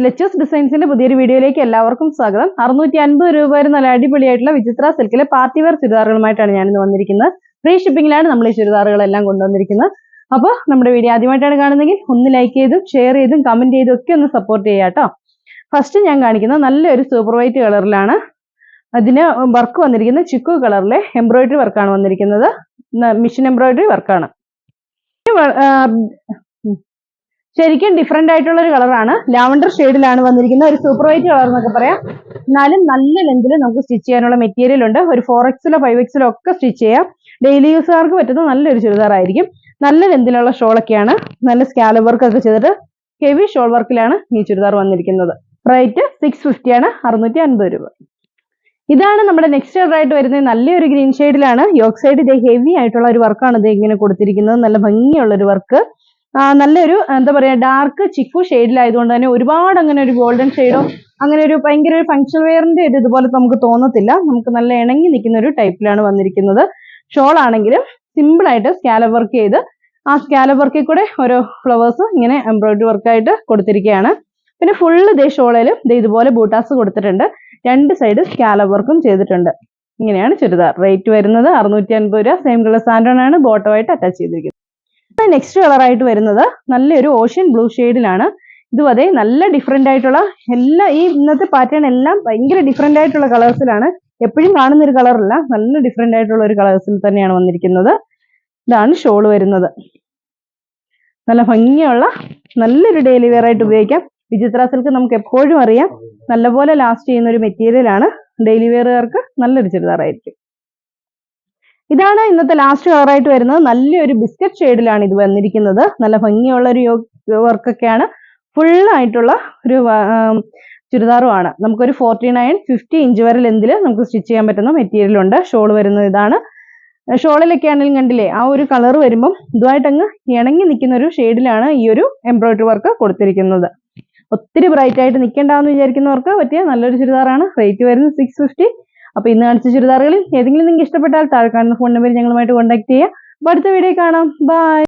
Leches ഡിസൈൻസിന്റെ പുതിയൊരു വീഡിയോയിലേക്ക് എല്ലാവർക്കും സ്വാഗതം. 650 രൂപ വരെ നല്ല അടിപൊളിയായിട്ടുള്ള വിചിത്ര സിൽക്കിലെ പാർട്ടി വെയർ ചുരിദാറുകളുമായിട്ടാണ് ഞാനിന്ന് വന്നിരിക്കുന്നത്. ഫ്രീ ഷിപ്പിംഗിലാണ് നമ്മൾ ഈ ചുരിദാറുകളെല്ലാം കൊണ്ടുവന്നിരിക്കുന്നത്. അപ്പോൾ നമ്മുടെ വീഡിയോ ആദ്യമായിട്ടാണ് കാണുന്നതെങ്കിൽ ഒന്ന് ലൈക്ക് ചെയ്തും ഷെയർ ചെയ്തും കമന്റ് ചെയ്തും ഒക്കെ ഒന്ന് സപ്പോർട്ട് ചെയ്യാം കേട്ടോ. ഫസ്റ്റ് ഞാൻ കാണിക്കുന്നത് നല്ലൊരു സൂപ്പർ വൈറ്റ് കളറിലാണ്. അതിന് വർക്ക് വന്നിരിക്കുന്നത് ചിക്കു കളറിലെ എംബ്രോയിഡറി വർക്കാണ് വന്നിരിക്കുന്നത്. മിഷൻ എംബ്രോയിഡറി വർക്കാണ്. ശരിക്കും ഡിഫറെന്റ് ആയിട്ടുള്ള ഒരു കളറാണ്. ലാവണ്ടർ ഷെയ്ഡിലാണ് വന്നിരിക്കുന്നത്. ഒരു സൂപ്പർ വൈറ്റ് കളർ എന്നൊക്കെ പറയാം. എന്നാലും നല്ല ലെന്തിൽ നമുക്ക് സ്റ്റിച്ച് ചെയ്യാനുള്ള മെറ്റീരിയൽ ഉണ്ട്. ഒരു 4Xലോ 5Xലോ ഒക്കെ സ്റ്റിച്ച് ചെയ്യാം. ഡെയിലി യൂസുകാർക്ക് പറ്റുന്ന നല്ലൊരു ചുരിദാർ ആയിരിക്കും. നല്ല ലെന്തിലുള്ള ഷോളൊക്കെയാണ്. നല്ല സ്കാലപ്പ് വർക്ക് ഒക്കെ ചെയ്തിട്ട് ഹെവി ഷോൾ വർക്കിലാണ് ഈ ചുരിദാർ വന്നിരിക്കുന്നത്. റേറ്റ് 650 ആണ്, 650 രൂപ. ഇതാണ് നമ്മുടെ നെക്സ്റ്റ് കളർ ആയിട്ട് വരുന്നത്. നല്ലൊരു ഗ്രീൻ ഷെയ്ഡിലാണ്. യോക്ക് സൈഡ് ഇതേ ഹെവി ആയിട്ടുള്ള ഒരു വർക്കാണ് ഇത് ഇങ്ങനെ കൊടുത്തിരിക്കുന്നത്. നല്ല ഭംഗിയുള്ള ഒരു വർക്ക്. നല്ലൊരു എന്താ പറയാ ഡാർക്ക് ചിക്കു ഷെയ്ഡിലായതുകൊണ്ട് തന്നെ ഒരുപാട് അങ്ങനെ ഒരു ഗോൾഡൻ ഷെയ്ഡോ അങ്ങനെ ഒരു ഭയങ്കര ഒരു ഫംഗ്ഷൻ വെയറിന്റെ ഒരു ഇതുപോലെ നമുക്ക് തോന്നത്തില്ല. നമുക്ക് നല്ല ഇണങ്ങി നിൽക്കുന്ന ഒരു ടൈപ്പിലാണ് വന്നിരിക്കുന്നത്. ഷോൾ ആണെങ്കിലും സിമ്പിൾ ആയിട്ട് സ്കാലപ്പ് വർക്ക് ചെയ്ത് ആ സ്കാലപ്പ് വർക്കിൽ കൂടെ ഓരോ ഫ്ലവേഴ്സ് ഇങ്ങനെ എംബ്രോയിഡറി വർക്കായിട്ട് കൊടുത്തിരിക്കുകയാണ്. പിന്നെ ഫുള്ള് ഇതേ ഷോളിൽ ഇതുപോലെ ബൂട്ടാസ് കൊടുത്തിട്ടുണ്ട്. രണ്ട് സൈഡ് സ്കാലപ്പ് വർക്കും ചെയ്തിട്ടുണ്ട്. ഇങ്ങനെയാണ് ചുരിദാർ. റേറ്റ് വരുന്നത് 650 രൂപ. സെയിം കളർ സാൻഡോൺ ആണ് ബോട്ടമായിട്ട് അറ്റാച്ച് ചെയ്തിരിക്കുന്നത്. നെക്സ്റ്റ് കളർ ആയിട്ട് വരുന്നത് നല്ലൊരു ഓഷ്യൻ ബ്ലൂ ഷെയ്ഡിലാണ്. ഇതും അതെ നല്ല ഡിഫറെന്റ് ആയിട്ടുള്ള ഈ ഇന്നത്തെ പാറ്റേൺ എല്ലാം ഭയങ്കര ഡിഫറെന്റ് ആയിട്ടുള്ള കളേഴ്സിലാണ്. എപ്പോഴും കാണുന്ന ഒരു കളറല്ല, നല്ല ഡിഫറെന്റ് ആയിട്ടുള്ള ഒരു കളേഴ്സിൽ തന്നെയാണ് വന്നിരിക്കുന്നത്. ഇതാണ് ഷോൾ വരുന്നത്. നല്ല ഭംഗിയുള്ള നല്ലൊരു ഡെയിലി വെയർ ആയിട്ട് ഉപയോഗിക്കാം. വിചിത്ര സിൽക്ക് നമുക്ക് എപ്പോഴും അറിയാം നല്ലപോലെ ലാസ്റ്റ് ചെയ്യുന്ന ഒരു മെറ്റീരിയൽ ആണ്. ഡെയിലി വെയറുകാർക്ക് നല്ലൊരു ചുരിദാർ ആയിരിക്കും. ഇതാണ് ഇന്നത്തെ ലാസ്റ്റ് കളർ ആയിട്ട് വരുന്നത്. നല്ലൊരു ബിസ്ക്കറ്റ് ഷെയ്ഡിലാണ് ഇത് വന്നിരിക്കുന്നത്. നല്ല ഭംഗിയുള്ള ഒരു വർക്കൊക്കെയാണ്. ഫുള്ളായിട്ടുള്ള ഒരു ചുരിദാറുമാണ്. നമുക്കൊരു 49-50 ഇഞ്ച് വരെ ലെന്തിൽ നമുക്ക് സ്റ്റിച്ച് ചെയ്യാൻ പറ്റുന്ന മെറ്റീരിയൽ ഉണ്ട്. ഷോൾ വരുന്നത് ഇതാണ്. ഷോളിലൊക്കെ ആണെങ്കിലും കണ്ടില്ലേ ആ ഒരു കളർ വരുമ്പം ഇതുമായിട്ടങ്ങ് ഇണങ്ങി നിൽക്കുന്ന ഒരു ഷെയ്ഡിലാണ് ഈ ഒരു എംബ്രോയിഡറി വർക്ക് കൊടുത്തിരിക്കുന്നത്. ഒത്തിരി ബ്രൈറ്റ് ആയിട്ട് നിൽക്കേണ്ടാവെന്ന് വിചാരിക്കുന്നവർക്ക് പറ്റിയ നല്ലൊരു ചുരിദാറാണ്. റേറ്റ് വരുന്നത് 650. അപ്പൊ ഇന്ന് കാണിച്ച ചുരിദാറുകളിൽ ഏതെങ്കിലും നിങ്ങൾക്ക് ഇഷ്ടപ്പെട്ടാൽ താഴെ കാണുന്ന ഫോൺ നമ്പറിൽ ഞങ്ങളുമായിട്ട് കോൺടാക്ട് ചെയ്യുക. അപ്പൊ അടുത്ത വീഡിയോ കാണാം. ബൈ.